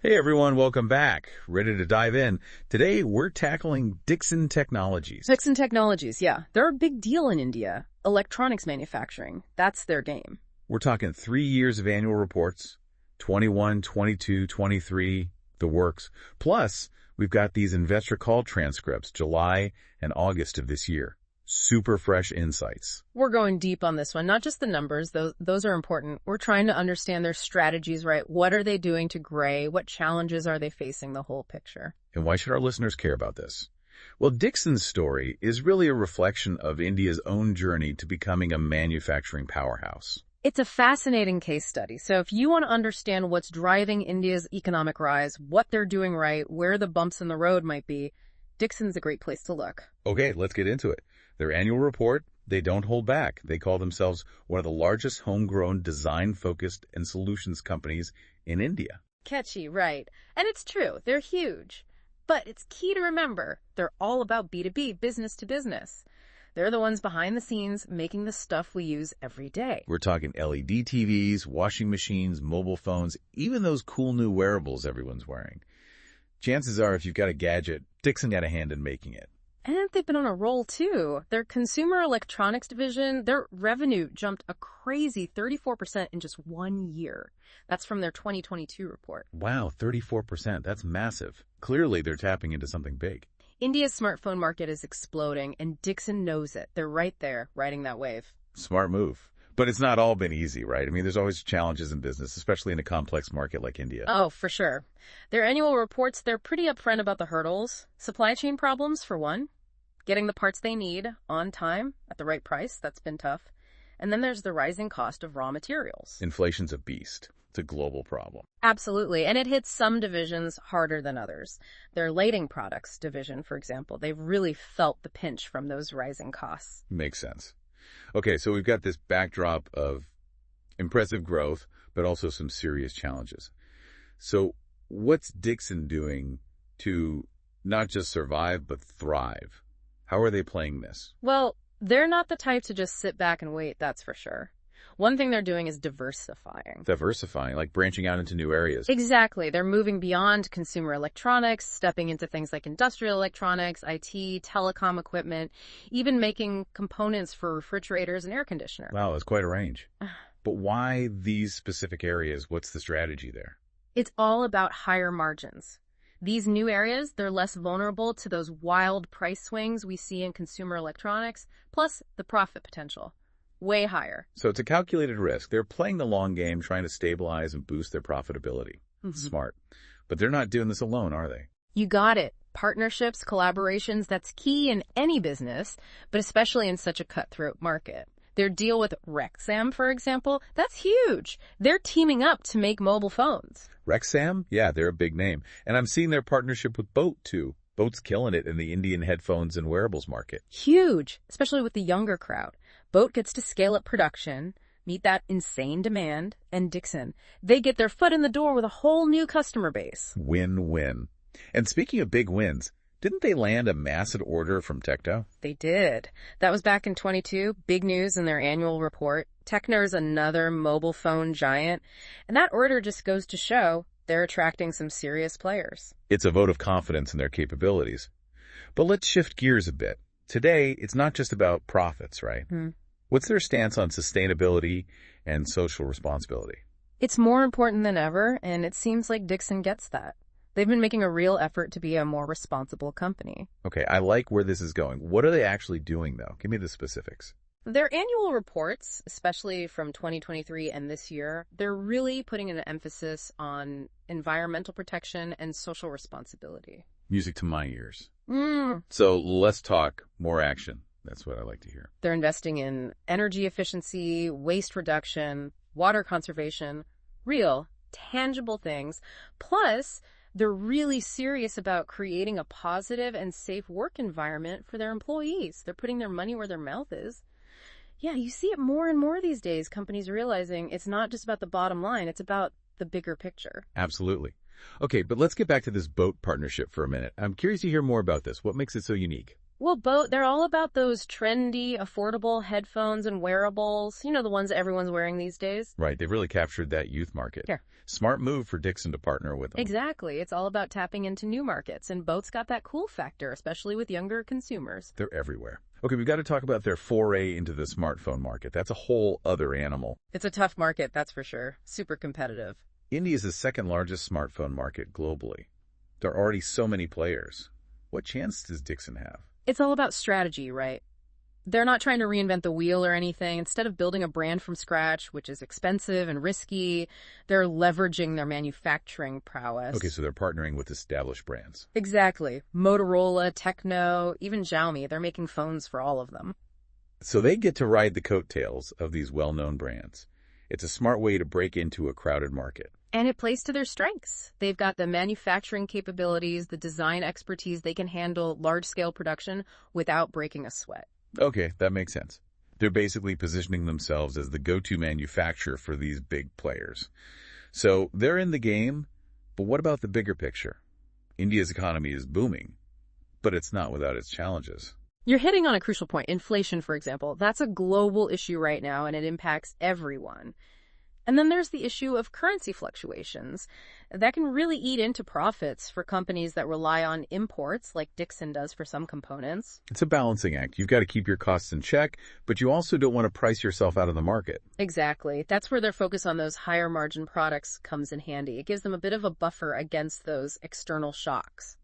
Hey everyone, welcome back. Ready to dive in. Today we're tackling Dixon Technologies. Dixon Technologies, yeah. They're a big deal in India. Electronics manufacturing, that's their game. We're talking 3 years of annual reports, 21, 22, 23, the works. Plus, we've got these investor call transcripts, July and August of this year. Super fresh insights. We're going deep on this one, not just the numbers, those are important. We're trying to understand their strategies, right? What are they doing to gray? What challenges are they facing? The whole picture. And why should our listeners care about this? Well, Dixon's story is really a reflection of India's own journey to becoming a manufacturing powerhouse. It's a fascinating case study. So if you want to understand what's driving India's economic rise, what they're doing right, where the bumps in the road might be, Dixon's a great place to look. Okay, let's get into it. Their annual report, they don't hold back. They call themselves one of the largest homegrown design-focused and solutions companies in India. Catchy, right. And it's true, they're huge. But it's key to remember, they're all about B2B, business to business. They're the ones behind the scenes making the stuff we use every day. We're talking LED TVs, washing machines, mobile phones, even those cool new wearables everyone's wearing. Chances are, if you've got a gadget, Dixon got a hand in making it. And they've been on a roll, too. Their consumer electronics division, their revenue jumped a crazy 34% in just 1 year. That's from their 2022 report. Wow, 34%. That's massive. Clearly, they're tapping into something big. India's smartphone market is exploding, and Dixon knows it. They're right there, riding that wave. Smart move. But it's not all been easy, right? I mean, there's always challenges in business, especially in a complex market like India. Oh, for sure. Their annual reports, they're pretty upfront about the hurdles. Supply chain problems, for one. Getting the parts they need on time at the right price, that's been tough. And then there's the rising cost of raw materials. Inflation's a beast. It's a global problem. Absolutely. And it hits some divisions harder than others. Their lighting products division, for example, they've really felt the pinch from those rising costs. Makes sense. Okay, so we've got this backdrop of impressive growth, but also some serious challenges. So what's Dixon doing to not just survive, but thrive? How are they playing this? Well, they're not the type to just sit back and wait, that's for sure. One thing they're doing is diversifying. Diversifying, like branching out into new areas. Exactly. They're moving beyond consumer electronics, stepping into things like industrial electronics, IT, telecom equipment, even making components for refrigerators and air conditioners. Wow, that's quite a range. But why these specific areas? What's the strategy there? It's all about higher margins. These new areas, they're less vulnerable to those wild price swings we see in consumer electronics, plus the profit potential. Way higher. So it's a calculated risk. They're playing the long game, trying to stabilize and boost their profitability. Smart. But they're not doing this alone, are they? You got it. Partnerships, collaborations, that's key in any business, but especially in such a cutthroat market. Their deal with Rexam, for example, that's huge. They're teaming up to make mobile phones. Rexam? Yeah, they're a big name. And I'm seeing their partnership with Boat, too. Boat's killing it in the Indian headphones and wearables market. Huge, especially with the younger crowd. Boat gets to scale up production, meet that insane demand, and Dixon, they get their foot in the door with a whole new customer base. Win-win. And speaking of big wins, didn't they land a massive order from Tecno? They did. That was back in 22. Big news in their annual report. Tecno is another mobile phone giant, and that order just goes to show they're attracting some serious players. It's a vote of confidence in their capabilities. But let's shift gears a bit. Today, it's not just about profits, right? What's their stance on sustainability and social responsibility? It's more important than ever, and it seems like Dixon gets that. They've been making a real effort to be a more responsible company. Okay, I like where this is going. What are they actually doing, though? Give me the specifics. Their annual reports, especially from 2023 and this year, they're really putting an emphasis on environmental protection and social responsibility. Music to my ears. So let's talk more action. That's what I like to hear. They're investing in energy efficiency, waste reduction, water conservation, real, tangible things. Plus, they're really serious about creating a positive and safe work environment for their employees. They're putting their money where their mouth is. Yeah, you see it more and more these days, companies realizing it's not just about the bottom line, it's about the bigger picture. Absolutely. Okay, but let's get back to this Boat partnership for a minute. I'm curious to hear more about this. What makes it so unique? Well, they're all about those trendy, affordable headphones and wearables, the ones that everyone's wearing these days. Right, they've really captured that youth market. Yeah. Smart move for Dixon to partner with them. Exactly. It's all about tapping into new markets, and both's got that cool factor, especially with younger consumers. They're everywhere. Okay, we've got to talk about their foray into the smartphone market. That's a whole other animal. It's a tough market, that's for sure. Super competitive. India is the second largest smartphone market globally. There are already so many players. What chance does Dixon have? It's all about strategy, right? They're not trying to reinvent the wheel or anything. Instead of building a brand from scratch, which is expensive and risky, they're leveraging their manufacturing prowess. Okay, so they're partnering with established brands. Exactly. Motorola, Techno, even Xiaomi, they're making phones for all of them. So they get to ride the coattails of these well-known brands. It's a smart way to break into a crowded market. And it plays to their strengths. They've got the manufacturing capabilities, the design expertise. They can handle large-scale production without breaking a sweat. Okay, that makes sense. They're basically positioning themselves as the go-to manufacturer for these big players. So they're in the game, but what about the bigger picture? India's economy is booming, but it's not without its challenges. You're hitting on a crucial point. Inflation, for example, that's a global issue right now, and it impacts everyone. And then there's the issue of currency fluctuations. That can really eat into profits for companies that rely on imports, like Dixon does for some components. It's a balancing act. You've got to keep your costs in check, but you also don't want to price yourself out of the market. Exactly. That's where their focus on those higher margin products comes in handy. It gives them a bit of a buffer against those external shocks.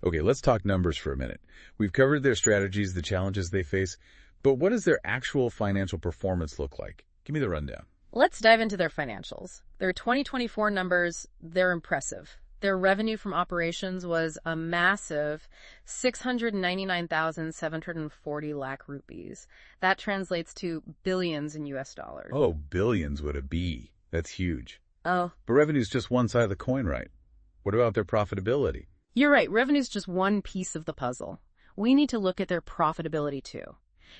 Okay, let's talk numbers for a minute. We've covered their strategies, the challenges they face, but what does their actual financial performance look like? Give me the rundown. Let's dive into their financials. Their 2024 numbers, they're impressive. Their revenue from operations was a massive 699,740 lakh rupees. That translates to billions in US dollars. Oh, billions with a B. That's huge. Oh. But revenue's just one side of the coin, right? What about their profitability? You're right. Revenue's just one piece of the puzzle. We need to look at their profitability too.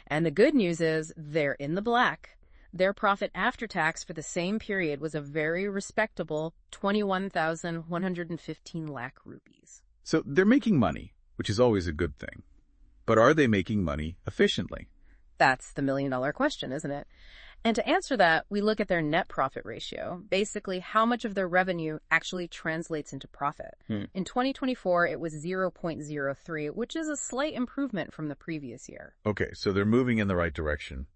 And the good news is they're in the black. Their profit after tax for the same period was a very respectable 21,115 lakh rupees. So they're making money, which is always a good thing. But are they making money efficiently? That's the million-dollar question, isn't it? And to answer that, we look at their net profit ratio, basically how much of their revenue actually translates into profit. In 2024, it was 0.03, which is a slight improvement from the previous year. Okay, so they're moving in the right direction.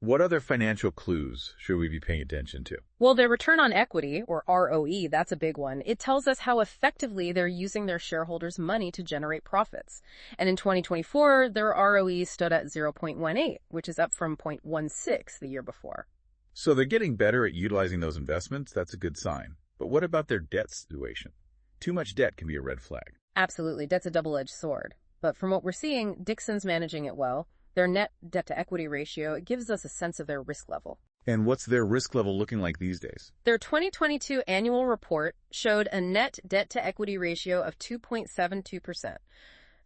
What other financial clues should we be paying attention to? Well, their return on equity, or ROE, that's a big one. It tells us how effectively they're using their shareholders' money to generate profits. And in 2024, their ROE stood at 0.18, which is up from 0.16 the year before. So they're getting better at utilizing those investments. That's a good sign. But what about their debt situation? Too much debt can be a red flag. Absolutely. Debt's a double-edged sword. But from what we're seeing, Dixon's managing it well. Their net debt-to-equity ratio, it gives us a sense of their risk level. And what's their risk level looking like these days? Their 2022 annual report showed a net debt-to-equity ratio of 2.72%.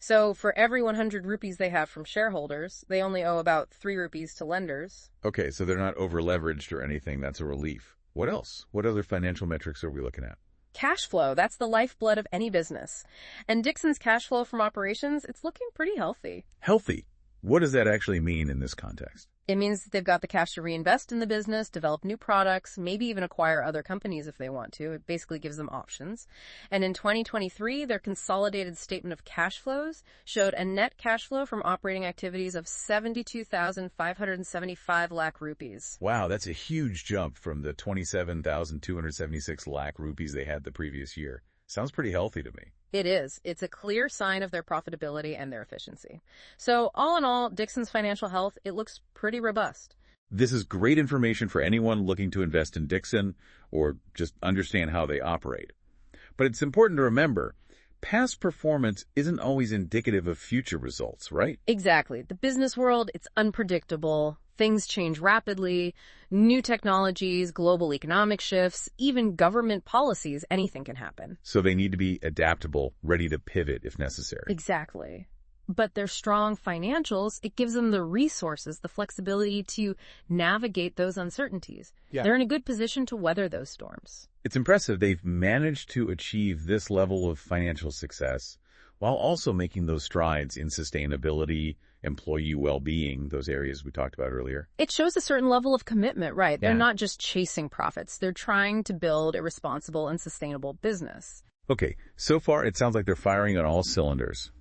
So for every 100 rupees they have from shareholders, they only owe about 3 rupees to lenders. Okay, so they're not over-leveraged or anything. That's a relief. What else? What other financial metrics are we looking at? Cash flow, that's the lifeblood of any business. And Dixon's cash flow from operations, it's looking pretty healthy. Healthy? What does that actually mean in this context? It means that they've got the cash to reinvest in the business, develop new products, maybe even acquire other companies if they want to. It basically gives them options. And in 2023, their consolidated statement of cash flows showed a net cash flow from operating activities of 72,575 lakh rupees. Wow, that's a huge jump from the 27,276 lakh rupees they had the previous year. Sounds pretty healthy to me. It is. It's a clear sign of their profitability and their efficiency. So all in all, Dixon's financial health, it looks pretty robust. This is great information for anyone looking to invest in Dixon or just understand how they operate. But it's important to remember, past performance isn't always indicative of future results, right? Exactly. The business world, it's unpredictable. Things change rapidly. New technologies, global economic shifts, even government policies, anything can happen. So they need to be adaptable, ready to pivot if necessary. Exactly. But their strong financials, it gives them the resources, the flexibility to navigate those uncertainties. Yeah. They're in a good position to weather those storms. It's impressive they've managed to achieve this level of financial success while also making those strides in sustainability, employee well-being, those areas we talked about earlier. It shows a certain level of commitment, right? They're Yeah. not just chasing profits. They're trying to build a responsible and sustainable business. Okay, so far it sounds like they're firing on all cylinders.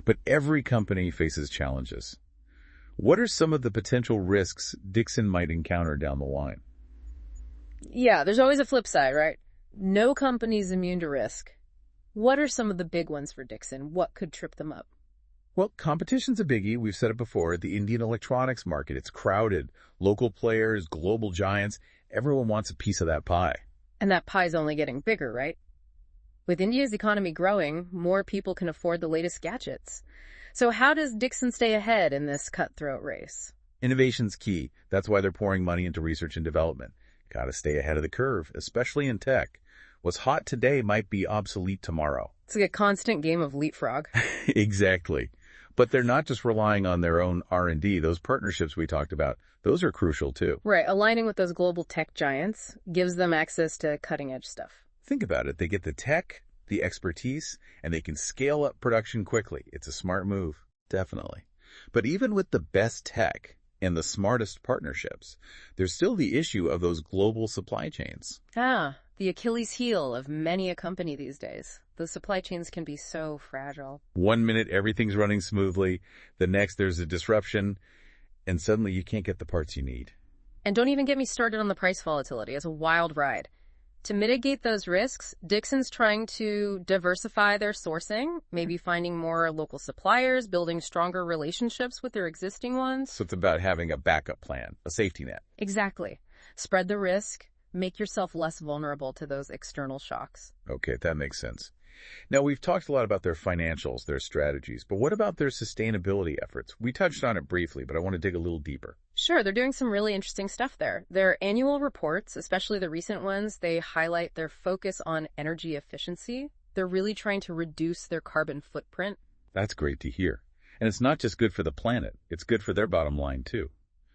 But every company faces challenges. What are some of the potential risks Dixon might encounter down the line? Yeah, there's always a flip side, right? No company's immune to risk. What are some of the big ones for Dixon? What could trip them up? Well, competition's a biggie. We've said it before. The Indian electronics market, it's crowded. Local players, global giants, everyone wants a piece of that pie. And that pie's only getting bigger, right? With India's economy growing, more people can afford the latest gadgets. So how does Dixon stay ahead in this cutthroat race? Innovation's key. That's why they're pouring money into research and development. Got to stay ahead of the curve, especially in tech. What's hot today might be obsolete tomorrow. It's like a constant game of leapfrog. Exactly. But they're not just relying on their own R&D. Those partnerships we talked about, those are crucial too. Right, aligning with those global tech giants gives them access to cutting-edge stuff. Think about it. They get the tech, the expertise, and they can scale up production quickly. It's a smart move, definitely. But even with the best tech and the smartest partnerships, there's still the issue of those global supply chains. The Achilles heel of many a company these days. The supply chains can be so fragile. 1 minute, everything's running smoothly. The next, there's a disruption, and suddenly you can't get the parts you need. And don't even get me started on the price volatility. It's a wild ride. To mitigate those risks, Dixon's trying to diversify their sourcing, maybe finding more local suppliers, building stronger relationships with their existing ones. So it's about having a backup plan, a safety net. Exactly. Spread the risk, make yourself less vulnerable to those external shocks. Okay, that makes sense. Now, we've talked a lot about their financials, their strategies, but what about their sustainability efforts? We touched on it briefly, but I want to dig a little deeper. Sure, they're doing some really interesting stuff there. Their annual reports, especially the recent ones, they highlight their focus on energy efficiency. They're really trying to reduce their carbon footprint. That's great to hear. And it's not just good for the planet, it's good for their bottom line, too.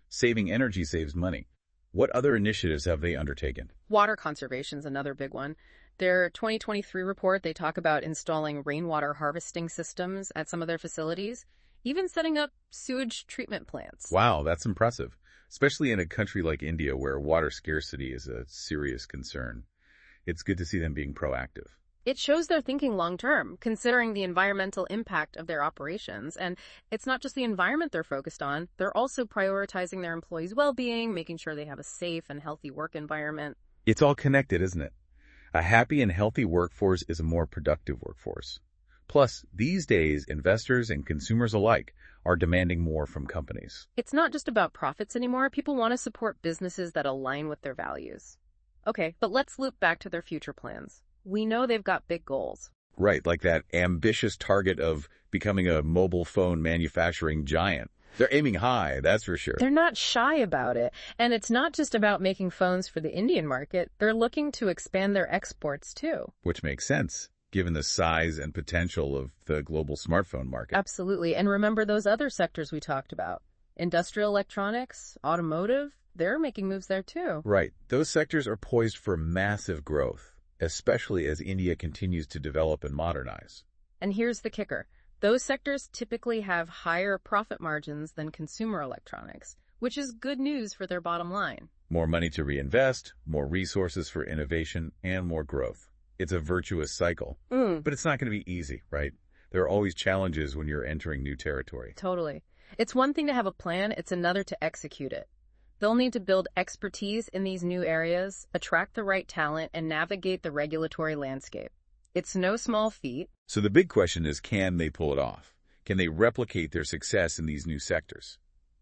Saving energy saves money. What other initiatives have they undertaken? Water conservation is another big one. Their 2023 report, they talk about installing rainwater harvesting systems at some of their facilities, even setting up sewage treatment plants. Wow, that's impressive, especially in a country like India where water scarcity is a serious concern. It's good to see them being proactive. It shows they're thinking long-term, considering the environmental impact of their operations. And it's not just the environment they're focused on. They're also prioritizing their employees' well-being, making sure they have a safe and healthy work environment. It's all connected, isn't it? A happy and healthy workforce is a more productive workforce. Plus, these days, investors and consumers alike are demanding more from companies. It's not just about profits anymore. People want to support businesses that align with their values. Okay, but let's loop back to their future plans. We know they've got big goals. Right, like that ambitious target of becoming a mobile phone manufacturing giant. They're aiming high, that's for sure. They're not shy about it. And it's not just about making phones for the Indian market. They're looking to expand their exports too. Which makes sense, given the size and potential of the global smartphone market. Absolutely. And remember those other sectors we talked about. Industrial electronics, automotive, they're making moves there too. Right. Those sectors are poised for massive growth, especially as India continues to develop and modernize. And here's the kicker. Those sectors typically have higher profit margins than consumer electronics, which is good news for their bottom line. More money to reinvest, more resources for innovation, and more growth. It's a virtuous cycle. But it's not going to be easy, right? There are always challenges when you're entering new territory. Totally. It's one thing to have a plan, it's another to execute it. They'll need to build expertise in these new areas, attract the right talent, and navigate the regulatory landscape. It's no small feat. So the big question is, can they pull it off? Can they replicate their success in these new sectors?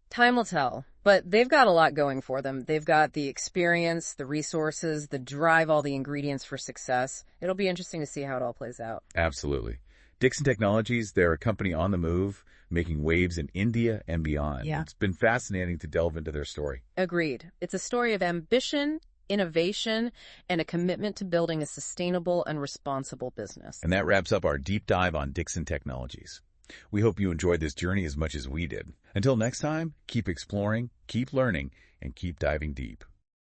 Time will tell, but they've got a lot going for them. They've got the experience, the resources, the drive, all the ingredients for success. It'll be interesting to see how it all plays out. Absolutely. Dixon Technologies, they're a company on the move, making waves in India and beyond. Yeah. It's been fascinating to delve into their story. Agreed. It's a story of ambition, innovation, and a commitment to building a sustainable and responsible business. And that wraps up our deep dive on Dixon Technologies. We hope you enjoyed this journey as much as we did. Until next time, keep exploring, keep learning, and keep diving deep.